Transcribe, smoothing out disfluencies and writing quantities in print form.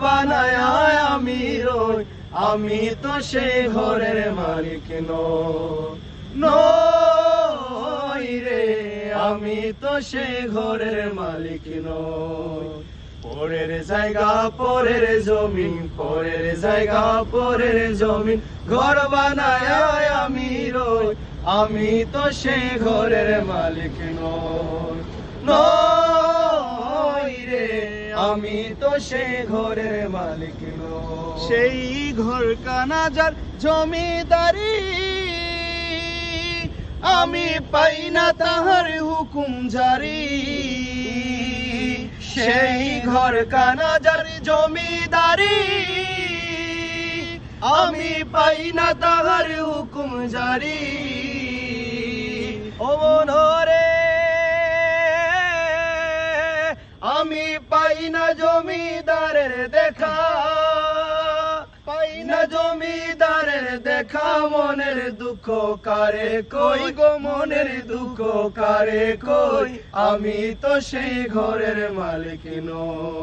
বানায় আমি রই, আমি তো সেই ঘরের মালিক নই রে, আমি তো সেই ঘরের মালিক নই। পরের জায়গা পরের জমিন, পরের জায়গা পরের জমিন, ঘর বানায় আমি রই, আমি তো সেই ঘরের মালিক নই রে, আমি তো সেই ঘরের মালিক নই। সেই ঘর কানা যার জমিদারি, আমি পাই না তাহার হুকুম জারি। সেই ঘর কানা যার জমিদারি, আমি পাই না তাহার হুকুম জারি। ও মনোরে, আমি পাই না জমিদারের দেখা, পাই না জমিদারের দেখা। মনের দুঃখ কারে কই গো, মনের দুঃখ কারে কই, আমি তো সেই ঘরের মালিক নই।